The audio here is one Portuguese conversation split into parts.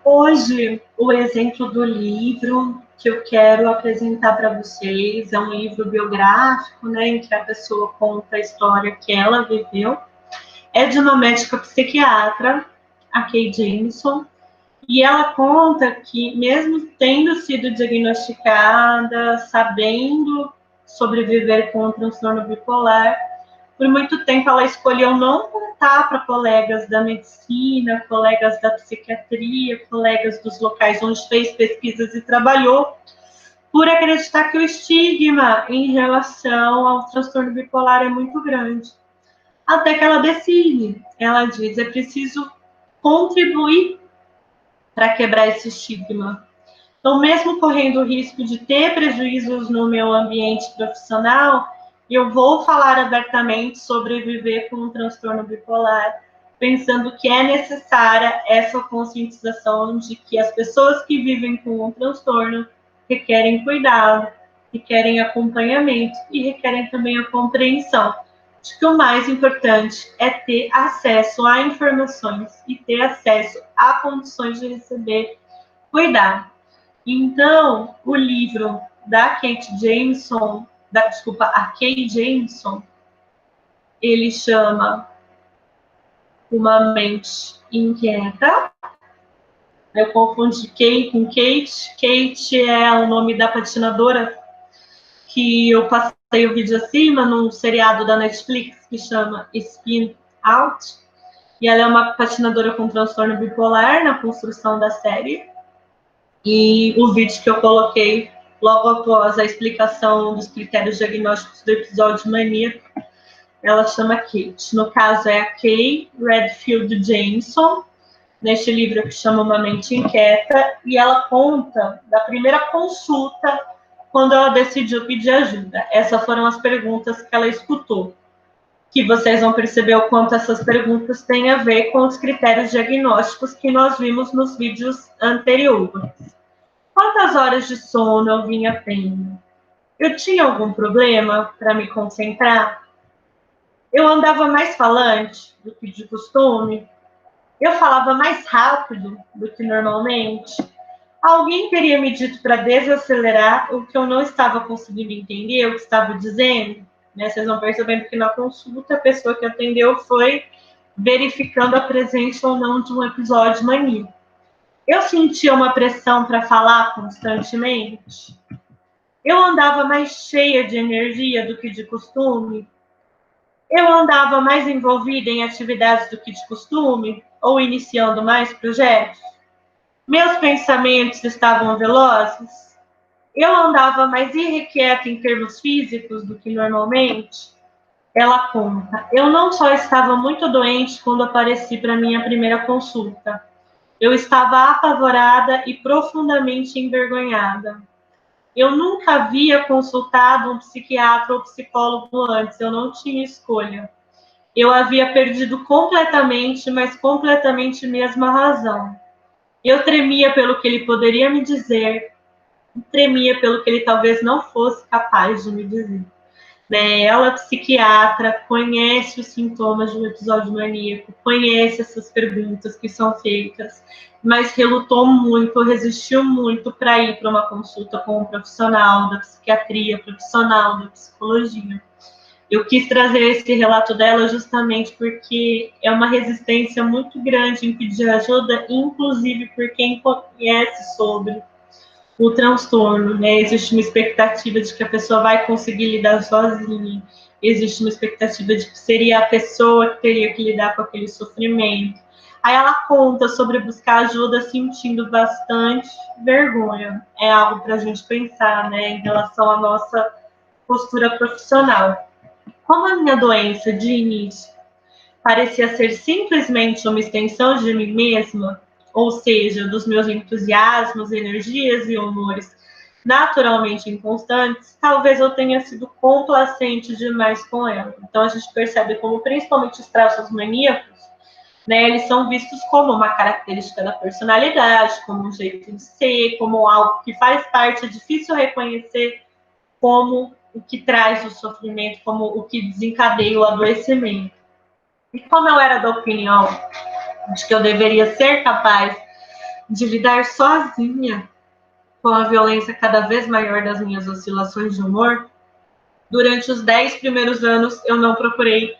Hoje, o exemplo do livro que eu quero apresentar para vocês é um livro biográfico, né, em que a pessoa conta a história que ela viveu. É de uma médica psiquiatra, a Kay Jameson, e ela conta que, mesmo tendo sido diagnosticada, sabendo sobreviver com o transtorno bipolar, por muito tempo ela escolheu não contar para colegas da medicina, colegas da psiquiatria, colegas dos locais onde fez pesquisas e trabalhou, por acreditar que o estigma em relação ao transtorno bipolar é muito grande. Até que ela decide, ela diz, é preciso contribuir para quebrar esse estigma. Então, mesmo correndo o risco de ter prejuízos no meu ambiente profissional, eu vou falar abertamente sobre viver com um transtorno bipolar, pensando que é necessária essa conscientização de que as pessoas que vivem com um transtorno requerem cuidado, requerem acompanhamento e requerem também a compreensão de que o mais importante é ter acesso a informações e ter acesso a condições de receber cuidado. Então, o livro da Kate Jameson, a Kay Jameson, ele chama Uma Mente Inquieta. Eu confundi Kay com Kate. Kate é o nome da patinadora que eu passei o vídeo acima num seriado da Netflix que chama Spin Out. E ela é uma patinadora com transtorno bipolar na construção da série. E o vídeo que eu coloquei logo após a explicação dos critérios diagnósticos do episódio maníaco, ela chama Kate. No caso, é a Kay Redfield Jameson, neste livro que chama Uma Mente Inquieta, e ela conta da primeira consulta quando ela decidiu pedir ajuda. Essas foram as perguntas que ela escutou, que vocês vão perceber o quanto essas perguntas têm a ver com os critérios diagnósticos que nós vimos nos vídeos anteriores. Quantas horas de sono eu vinha tendo? Eu tinha algum problema para me concentrar? Eu andava mais falante do que de costume? Eu falava mais rápido do que normalmente? Alguém teria me dito para desacelerar o que eu não estava conseguindo entender, o que estava dizendo? Né? Vocês vão percebendo que na consulta a pessoa que atendeu foi verificando a presença ou não de um episódio maníaco. Eu sentia uma pressão para falar constantemente? Eu andava mais cheia de energia do que de costume? Eu andava mais envolvida em atividades do que de costume? Ou iniciando mais projetos? Meus pensamentos estavam velozes? Eu andava mais irrequieta em termos físicos do que normalmente? Ela conta. Eu não só estava muito doente quando apareci para minha primeira consulta. Eu estava apavorada e profundamente envergonhada. Eu nunca havia consultado um psiquiatra ou psicólogo antes, eu não tinha escolha. Eu havia perdido completamente, mas completamente mesmo a razão. Eu tremia pelo que ele poderia me dizer, tremia pelo que ele talvez não fosse capaz de me dizer. Né? Ela, psiquiatra, conhece os sintomas de um episódio maníaco, conhece essas perguntas que são feitas, mas relutou muito, resistiu muito para ir para uma consulta com um profissional da psiquiatria, profissional da psicologia. Eu quis trazer esse relato dela justamente porque é uma resistência muito grande em pedir ajuda, inclusive por quem conhece sobre o transtorno, né? Existe uma expectativa de que a pessoa vai conseguir lidar sozinha, existe uma expectativa de que seria a pessoa que teria que lidar com aquele sofrimento. Aí ela conta sobre buscar ajuda sentindo bastante vergonha. É algo para a gente pensar, né, em relação à nossa postura profissional. Como a minha doença de início parecia ser simplesmente uma extensão de mim mesma, ou seja, dos meus entusiasmos, energias e humores naturalmente inconstantes, talvez eu tenha sido complacente demais com ela. Então a gente percebe como principalmente os traços maníacos, né, eles são vistos como uma característica da personalidade, como um jeito de ser, como algo que faz parte, é difícil reconhecer como o que traz o sofrimento, como o que desencadeia o adoecimento. E como eu era da opinião de que eu deveria ser capaz de lidar sozinha com a violência cada vez maior das minhas oscilações de humor, durante os 10 primeiros anos eu não procurei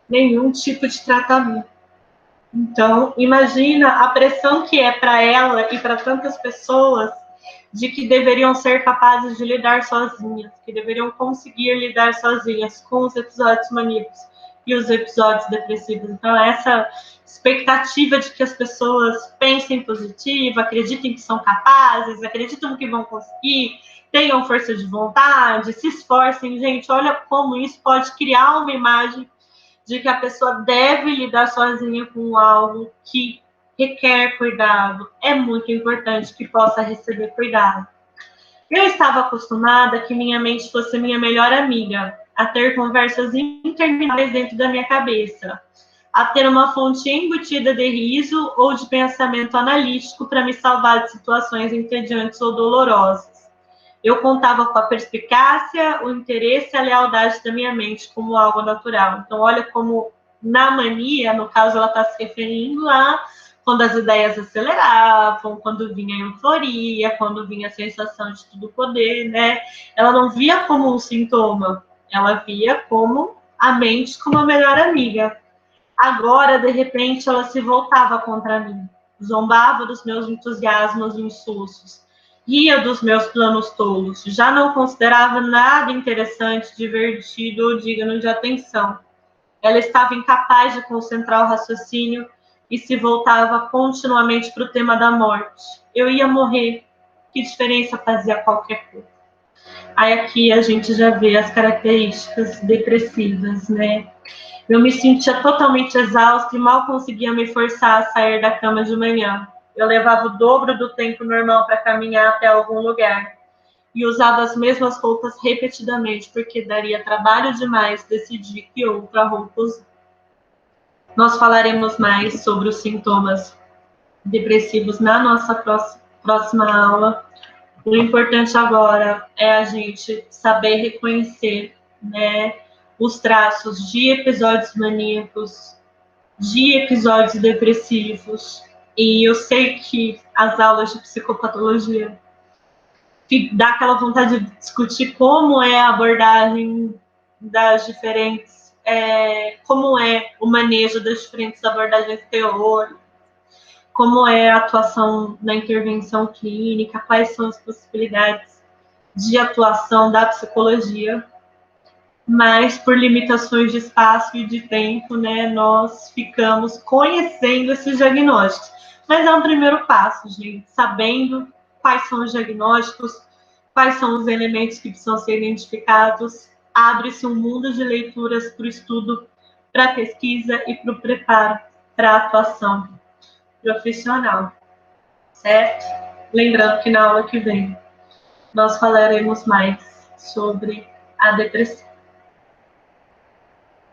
nenhum tipo de tratamento. Então, imagina a pressão que é para ela e para tantas pessoas de que deveriam ser capazes de lidar sozinhas, que deveriam conseguir lidar sozinhas com os episódios maníacos e os episódios depressivos. Então, essa expectativa de que as pessoas pensem positivo, acreditem que são capazes, acreditem que vão conseguir, tenham força de vontade, se esforcem. Gente, olha como isso pode criar uma imagem de que a pessoa deve lidar sozinha com algo que requer cuidado. É muito importante que possa receber cuidado. Eu estava acostumada que minha mente fosse minha melhor amiga, a ter conversas intermináveis dentro da minha cabeça, a ter uma fonte embutida de riso ou de pensamento analítico para me salvar de situações entediantes ou dolorosas. Eu contava com a perspicácia, o interesse e a lealdade da minha mente como algo natural. Então, olha como na mania, no caso, ela está se referindo a quando as ideias aceleravam, quando vinha a euforia, quando vinha a sensação de tudo poder, né? Ela não via como um sintoma, ela via como a mente como a melhor amiga. Agora, de repente, ela se voltava contra mim, zombava dos meus entusiasmos e insúcios, ria dos meus planos tolos, já não considerava nada interessante, divertido ou digno de atenção. Ela estava incapaz de concentrar o raciocínio e se voltava continuamente para o tema da morte. Eu ia morrer, que diferença fazia qualquer coisa? Aí aqui a gente já vê as características depressivas, né? Eu me sentia totalmente exausta e mal conseguia me forçar a sair da cama de manhã. Eu levava o dobro do tempo normal para caminhar até algum lugar e usava as mesmas roupas repetidamente, porque daria trabalho demais decidir que outra roupa usar. Nós falaremos mais sobre os sintomas depressivos na nossa próxima aula. O importante agora é a gente saber reconhecer, né, os traços de episódios maníacos, de episódios depressivos. E eu sei que as aulas de psicopatologia dá aquela vontade de discutir como é a abordagem das diferentes, como é o manejo das diferentes abordagens teóricas, como é a atuação na intervenção clínica, quais são as possibilidades de atuação da psicologia, mas por limitações de espaço e de tempo, né, nós ficamos conhecendo esses diagnósticos. Mas é um primeiro passo, gente, sabendo quais são os diagnósticos, quais são os elementos que precisam ser identificados, abre-se um mundo de leituras para o estudo, para a pesquisa e para o preparo para a atuação profissional, certo? Lembrando que na aula que vem nós falaremos mais sobre a depressão.